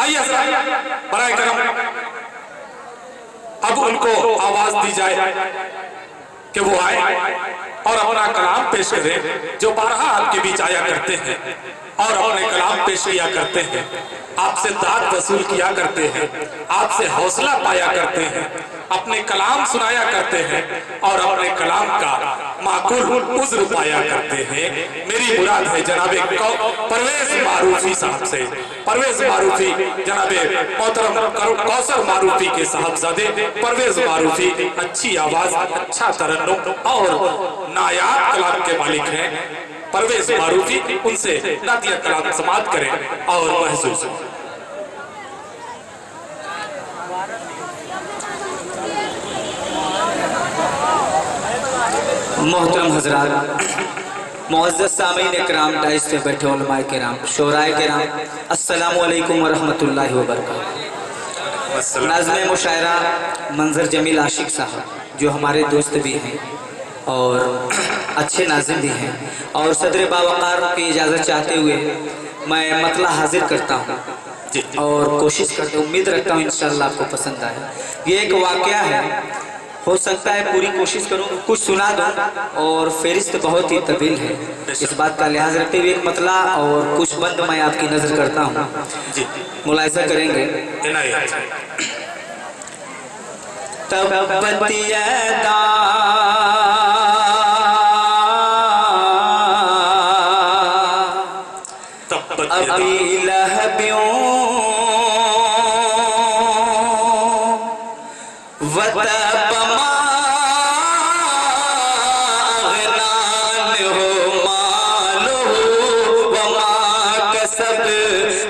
آئیے حضرات برائے کرم اب ان کو آواز دی جائے کہ وہ آئے اور اپنا کلام پیش کریں جو بارہا آپ کے بیچ آیا کرتے ہیں اور اپنے کلام پیش کیا کرتے ہیں، آپ سے داد وصول کیا کرتے ہیں، آپ سے حوصلہ پایا کرتے ہیں، اپنے کلام سنایا کرتے ہیں اور اپنے کلام کا معقول عذر پایا کرتے ہیں۔ میری مراد ہے جناب پرویز معروفی صاحب سے، پرویز معروفی جناب محترم کوثر معروفی کے صاحبزادے پرویز معروفی اچھی آواز، اچھا ترنم اور نایاب کلام کے مالک ہیں۔ پرویز معروفی ان سے نعتیہ کلام سماعت کریں اور محسوس محترم حضرات، معزز سامعین اکرام، ڈائس پہ بیٹھے علماء کرام، شورائے کرام، السلام علیکم ورحمۃ اللہ وبرکاتہ۔ ناظم مشاعرہ منظر جمیل عاشق صاحب جو ہمارے دوست بھی ہیں اور اچھے ناظم بھی ہیں، اور صدر باوقار کی اجازت چاہتے ہوئے میں مطلع حاضر کرتا ہوں اور کوشش کرتا ہوں، امید رکھتا ہوں انشاءاللہ آپ کو پسند آئے۔ یہ ایک واقعہ ہے، ہو سکتا ہے پوری کوشش کروں کچھ سنا دوں اور فہرست بہت ہی طویل ہے، اس بات کا لحاظ رکھتے ہوئے ایک مطلع اور کچھ بند میں آپ کی نظر کرتا ہوں، ملاحظہ کریں گے۔ تبت یدا ابی لہب وتب ما اغنی عنہ مالہ وما کسب،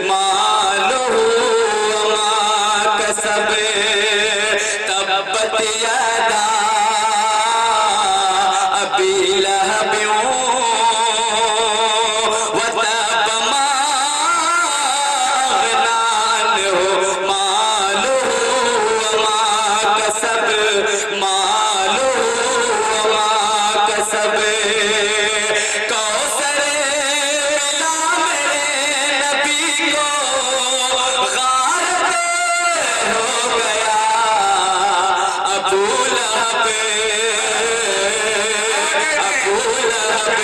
مالہ وما کسب، تبت یدا ابی لہب وتب ما اغنی عنہ مالہ وما کسب، مالہ وما کسب، کوثر ملا میرے نبی کو غارت ہو گیا ابو لہب، ابو لہب،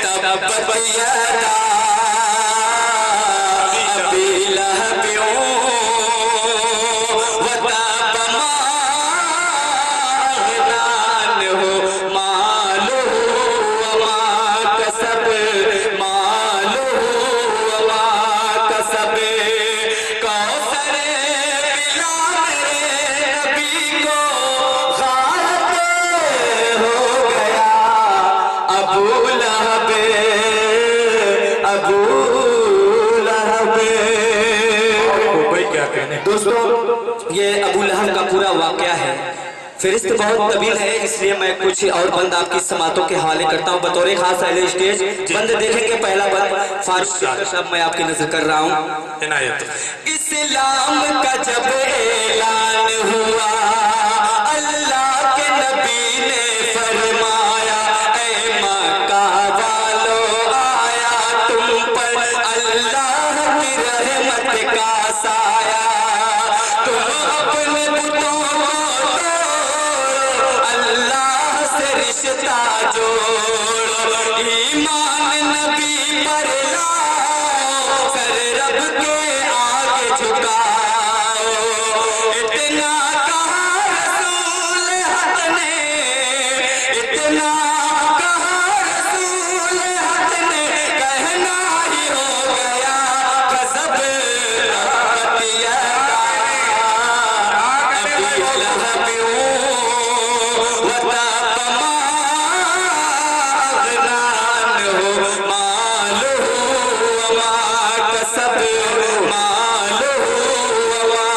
تبت یدا ابی لہب وتب ما اغنی عنہ مالہ وما کسب، مالہ وما کسب، کوثر ملا میرے نبی کو غارت ہو گیا ابو لہب، ابو لہب۔ دوستو یہ ابو لہب کا پورا واقعہ ہے، فہرست بہت طویل ہے، اس لیے میں کچھ اور بند آپ کی سماعتوں کے حوالے کرتا ہوں بطور خاص اہل اسٹیج۔ بند دیکھیں گے، پہلا بند فاروق صاحب میں آپ کی نظر کر رہا ہوں۔ اسلام کا جب اعلان ہوا اللہ کے نبی نے فرمایا، اے مکہ والو آیا تم پر اللہ کی رحمت کا سایہ، تم اپنے بتوں کو توڑو، اللہ سے رشتہ جوڑو، ایمان نبی پر لاؤ، سر رب کے آگے جھکاؤ، اتنا کہا رسول حق نے، اتنا کہا رسول حق نے، کہنا ہی ہو گیا کسب، تبت یدا ابی لہب وتب ما اغنی عنہ مالہ وما کسب، مالہ وما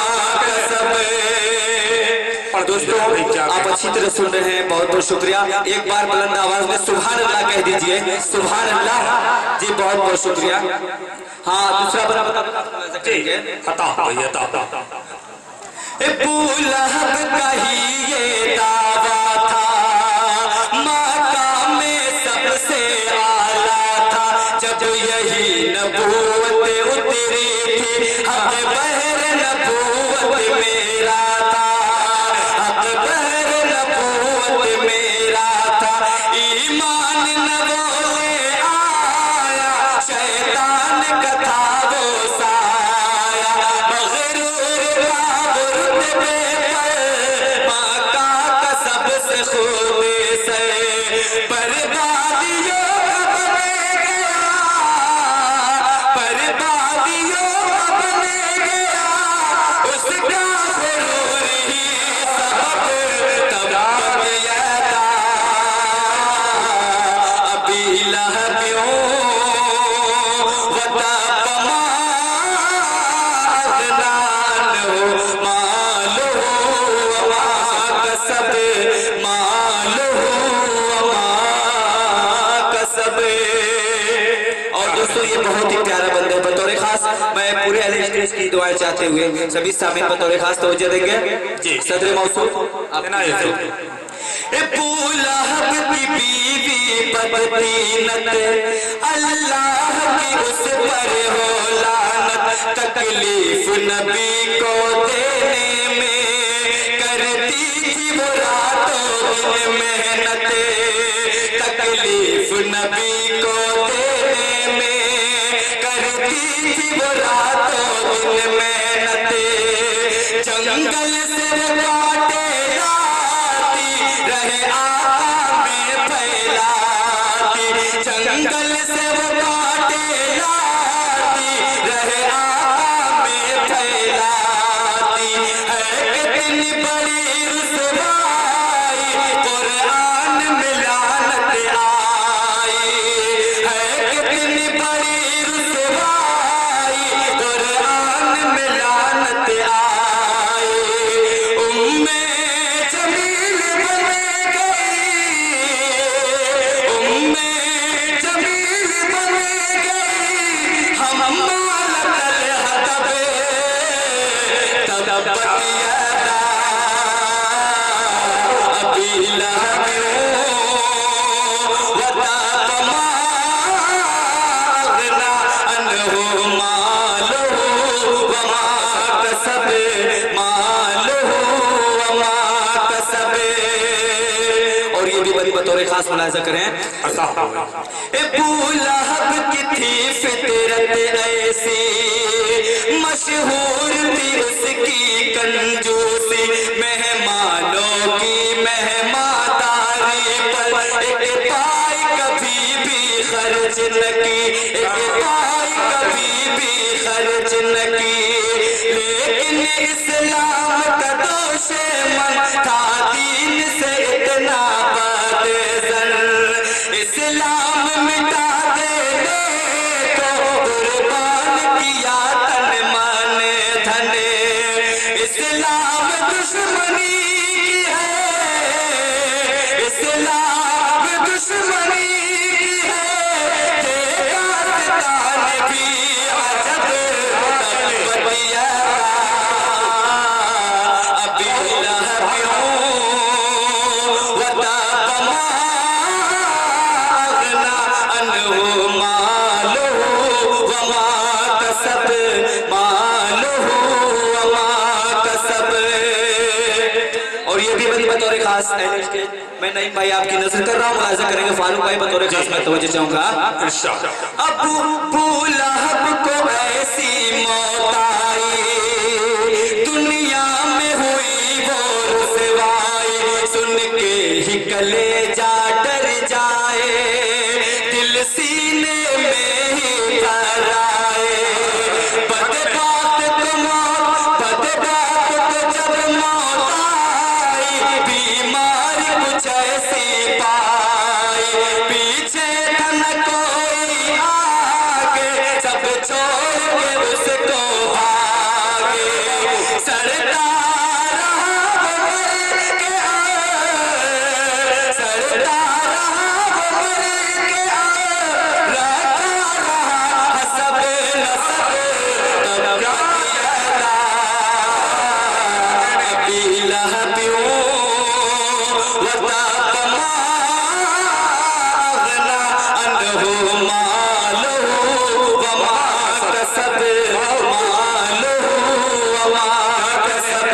کسب۔ اور دوستو آپ اچھی طرح سن رہے ہیں، بہت بہت شکریہ۔ ایک بار بلند آواز میں سبحان اللہ کہہ دیجئے، سبحان اللہ جی، بہت بہت شکریہ۔ ہاں دوسرا بنا عطا ہوئی، عطا ابو لہب کا ہی یہ دعویٰ تھا، مقام سب سے اعلیٰ تھا، جب یہی نبوت اتری बहुत ही प्यारा बंदा है। बतौर खास मैं पूरे अहले स्टेज की दुआएं चाहते हुए सभी सामीन बतौर खास तवज्जो देंगे। सदर मौसूफ की बीवी बदतीनत अल्लाह की उस पर हो लानत, तकलीफ नबी को देने में करती थी वो रातों दिन मेहनत, तकलीफ नबी को देने में करती थी वो रातों दिन मेहनत, जंगल से वो काटे लाती रहे आका में फैलाती, जंगल से वो काटे लाती रहे आका में फैलाती, है कितनी बड़ी रुसवाई कुरान में लानत आई, है कितनी बड़ी रुसवाई कुरान में लानत आई, उम्मे जमील बन गई, उम्मे जमील बन गई, हम मालकल हदबे तब यदा अबी लहबियों वतब मा अगना अन्हु मालुहु वमा कसब, मालुहु वमा कसब। और ये भी बड़ी बतौर खास मुलाहिजा करें। अबू लहब की थी फितरत ऐसी, मशहूर थी उसकी कंजूसी, मेहमानों की मेहमानदारी पर एक पाई कभी भी खर्च न की, एक पाई कभी भी खर्च न की, लेकिन इस्लाम का दोषे मन था दीन से इतना बदजन, इस्लाम मिटा देने को कुर्बान किया तन मन धन, इस्लाम दुश्मनी की है, इस्लाम दुश्मनी की है, देखा तान भी अजब तब यदा अबी लहबियों वतब मा अगना अन्हु मालुहु वमा कसब, मालुहु वमा कसब। और ये भी बड़ी बतौर खास अहले स्टेज मैं नईम भाई आपकी नजर कर रहा हूँ, मुलाहिजा करेंगे। फारूक भाई बतौर खास मैं तवज्जो चाहूंगा। अबू लहब को ऐसी मौत आई, दुनिया में हुई वो रुसवाई, सुन के ही कलेजा डर जाए, दिल सीने में ही डर आए, बदबात को मौत, बदबात को जब मौत आई, बीमारी कुछ ऐसी पाई, पीछे था न कोई आगे, सब छोड़ के उसको भागे, सड़ता रहा वो मर के सड़ता रहा वो मर के रखा रहा हसब नसब तब यदा अबी लहबियों वतब मा अगना अन्हु मालुहु वमा कसब, मालुहु वमा कसब।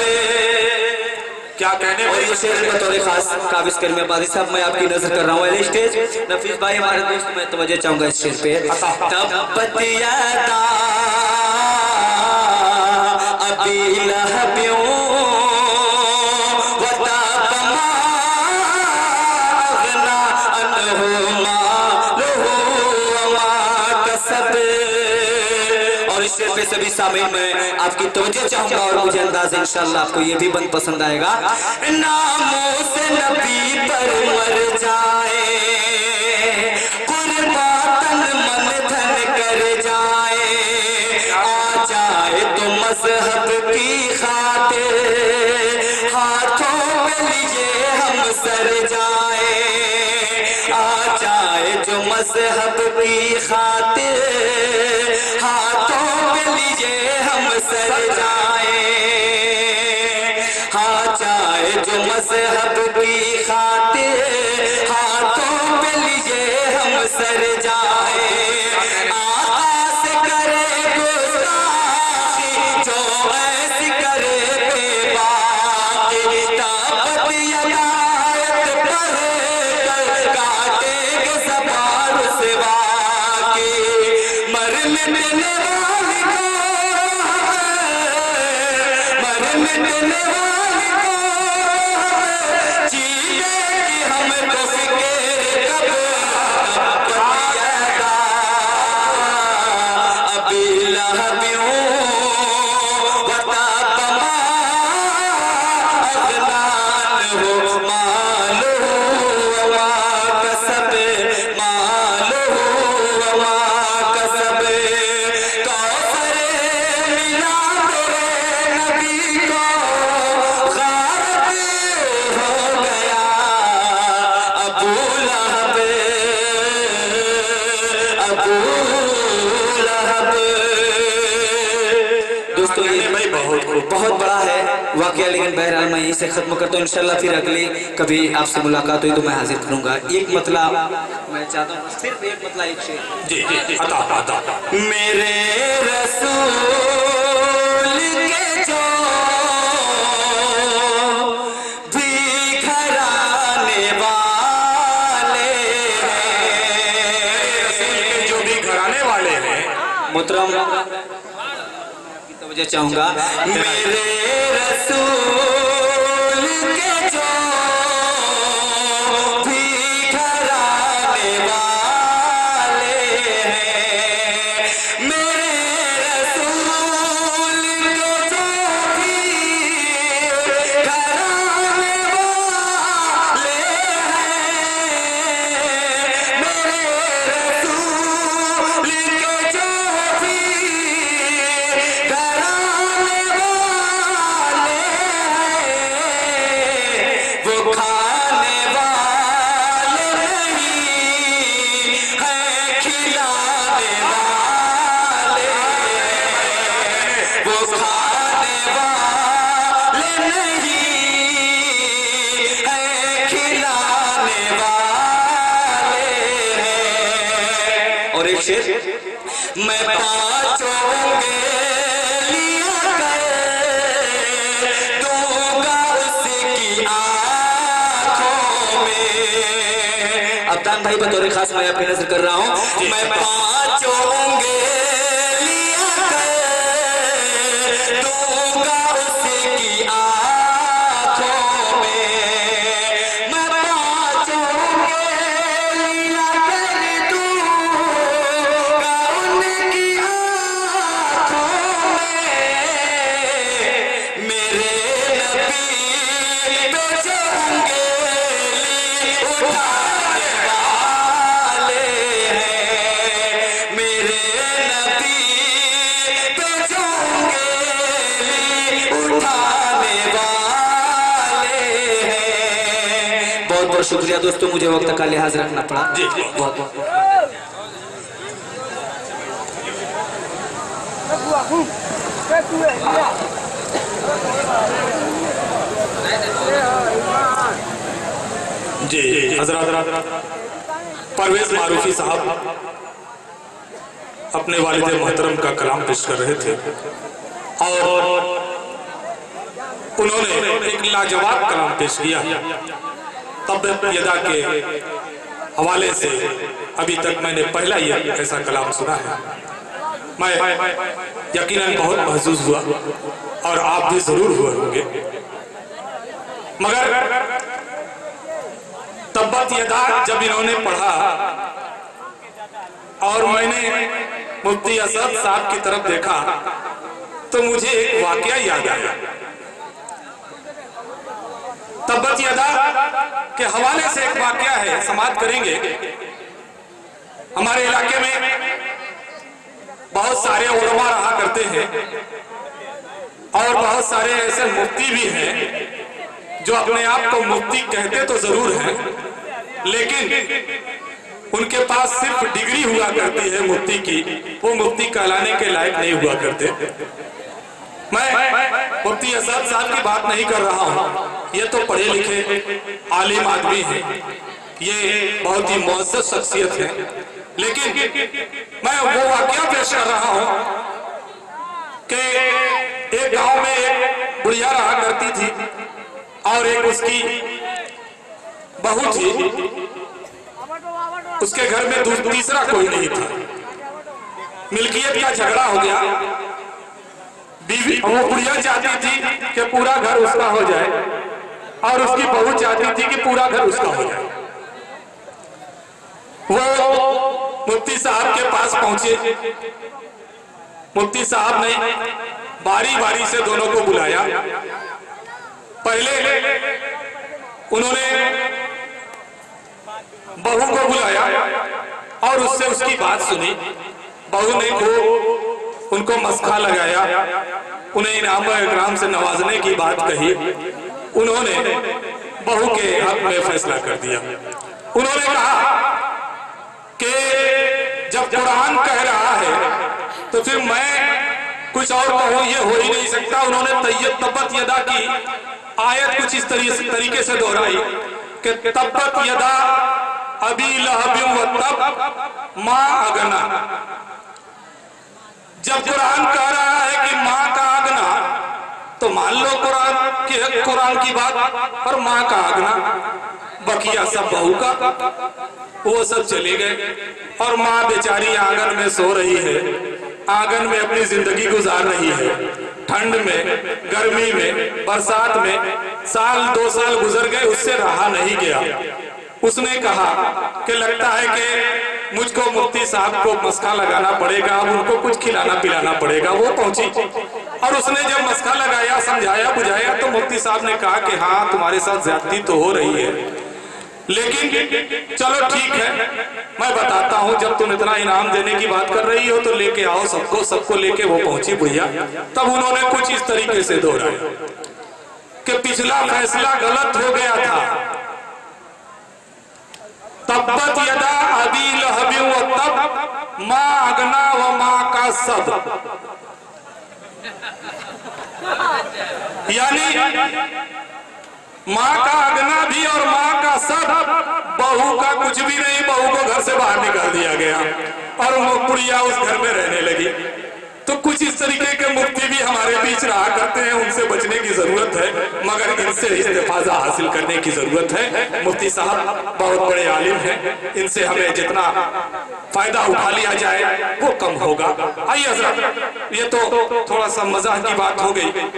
क्या कहने और ये शेर बतौर खास काबिज करमे बादी साहब मैं आपकी नजर कर रहा हूँ अहले स्टेज। नफीस भाई हमारे दोस्त मैं तवज्जो चाहूंगा इस शेर पे। तब्बत यदा अबी लहबियों वतब मा अगना अन्हु मालुहु वमा कसब। और इस शेर पे सभी सामीन में आपकी तवज्जो चाहूंगा और मुझे अंदाज़ इंशाअल्लाह आपको ये भी बंद पसंद आएगा। नामों से नबी पर मर जाए, कुर्बान मन धन कर जाए, आ जाए तो मजहब की खातिर, हाथों में लिए हम सर जाए, आ जाए जो مذہب کی خاطر ہاتھوں پہ لیجے ہم سر جائیں، ہاں چاہے جو مذہب کی خاطر ہاتھوں پہ لیجے ہم سر جائیں، آقا سے کرے گستاخی جو ایسی کرے بے باقی، طاقت یدایت پر کاٹے گے زبان سوا کی، مر مٹنے والی کو مر مٹنے والی کو جینے کی ہم کو فکر کب ابی لہبیوں وطاب ما اغنان ہو مالو وما کسب مالو وما کسب، کوثر ملا میرے نبی کو غارت ہو گیا ابو لہب ابو لہب۔ دوستو یہ بہت بڑا ہے واقعہ، لیکن بہرحال میں یہیں سے ختم کرتا ہوں، انشاءاللہ پھر اگلی کبھی آپ سے ملاقات ہوئی تو میں حاضر کروں گا۔ ایک مطلع میں چاہتا ہوں، صرف ایک مطلع، ایک شعر جی عطا میرے رسول کے جو بھی گھرانے والے ہیں، جو بھی گھرانے والے ہیں، محترم کی توجہ چاہوں گا، میرے رسول کے جو بھی گھرانے والے ہیں، میرے رسول کے جو بھی گھرانے والے ہیں، میرے رسول کے جو بھی گھرانے والے ہیں، وہ کھانے والے نہیں ہیں، کھلانے والے ہیں، وہ کھانے والے نہیں ہیں، کھلانے والے ہیں۔ اور ایک شعر، میں پانچوں لیا کر دوں گا اس کی آنکھوں میں۔ ابدان بھائی بطور خاص میں اپنی نظر کر رہا ہوں، میں پانچوں لیا کر دوں گا اس کی آنکھوں میں، میں پانچوں لیا کر دوں گا ان کی آنکھوں میں، میرے نبی پہ جو انگلی اٹھانے والے ہیں، میرے نبی پہ جو انگلی اٹھانے والے ہیں۔ بہت بہت شکریہ دوستو، مجھے وقت کا لحاظ رکھنا پڑا، جی بہت بہت جی حضرات، پرویز معروفی صاحب اپنے والد محترم کا کلام پیش کر رہے تھے اور انہوں نے ایک لاجواب کلام پیش کیا۔ تبت یدا کے حوالے سے ابھی تک میں نے پہلا یہ ایسا کلام سنا ہے، میں یقیناً بہت محظوظ ہوا اور آپ بھی ضرور ہوئے ہوں گے، مگر تبت یدا جب انہوں نے پڑھا اور میں نے مفتی اسد صاحب کی طرف دیکھا تو مجھے ایک واقعہ یاد آیا۔ تبت یدا کے حوالے سے ایک واقعہ ہے، سماعت کریں گے۔ ہمارے علاقے میں بہت سارے علماء رہا کرتے ہیں اور بہت سارے ایسے مفتی بھی ہیں جو اپنے آپ کو مفتی کہتے تو ضرور ہیں، لیکن उनके पास सिर्फ डिग्री हुआ करती है मुफ्ती की, वो मुफ्ती कहलाने के लायक नहीं हुआ करते। मैं मुफ्ती असद साहब की बात नहीं कर रहा हूँ, ये तो पढ़े लिखे आलिम आदमी हैं, ये बहुत ही मुअज़्ज़ज़ शख्सियत है, लेकिन मैं वो वाक़या पेश कर रहा हूँ कि एक गांव में एक बुढ़िया रहा करती थी और एक उसकी बहू थी। उसके घर में तीसरा कोई नहीं था। मिल्कियत का झगड़ा हो गया। बीवी वो बुढ़िया चाहती थी कि पूरा घर उसका हो जाए और उसकी बहू चाहती थी कि पूरा घर उसका हो जाए। वो मुफ्ती साहब के पास पहुंचे। मुफ्ती साहब ने बारी बारी से दोनों को बुलाया। पहले उन्होंने बहू को बुलाया और उससे उसकी बात सुनी। बहू ने उनको मस्का लगाया, उन्हें इनाम व इकराम से नवाजने की बात कही। उन्होंने बहू के हक में फैसला कर दिया। उन्होंने कहा कि जब कुरान कह रहा है तो फिर मैं कुछ और कहूं, ये हो ही नहीं सकता। उन्होंने तय्यत तब्बत यदा की आयत कुछ इस तरीके से दोहराई कि तब्बत यदा अबी लहब व तब माँ अगना। जब कुरान कह रहा है कि माँ का आगना, तो मान लो कुरान की बात, और माँ का आगना बकिया सब बहू का। वो सब चले गए और माँ बेचारी आंगन में सो रही है, आंगन में अपनी जिंदगी गुजार रही है। ठंड में, गर्मी में, बरसात में साल 2 साल गुजर गए, उससे रहा नहीं गया। उसने कहा कि लगता है कि मुझको मुफ्ती साहब को मस्का लगाना पड़ेगा, उनको कुछ खिलाना पिलाना पड़ेगा। वो पहुंची और उसने जब मस्का लगाया, समझाया बुझाया, तो मुफ्ती साहब ने कहा कि हाँ तुम्हारे साथ ज्यादती तो हो रही है, लेकिन चलो ठीक है, मैं बताता हूँ। जब तुम इतना इनाम देने की बात कर रही हो तो लेके आओ सबको लेके वो पहुंची बुढ़िया। तब उन्होंने कुछ इस तरीके से दोहराया कि पिछला फैसला गलत हो गया था। तब्बत यदा अबी लहब व तब माँ अगना व माँ का सब। यानी माँ का अगना भी और माँ का सब, बहू का कुछ भी नहीं। बहू को घर से बाहर निकाल दिया गया और वो बुढ़िया उस घर में रहने लगी। तो कुछ इस तरीके के मुफ्ती भी हमारे बीच रहा करते हैं, उनसे बचने की जरूरत है, मगर इनसे इस्तेफाजा हासिल करने की जरूरत है। मुफ्ती साहब बहुत बड़े आलिम हैं, इनसे हमें जितना फायदा उठा लिया जाए वो कम होगा। आइए हज़रात, ये तो थोड़ा सा मजाक की बात हो गई।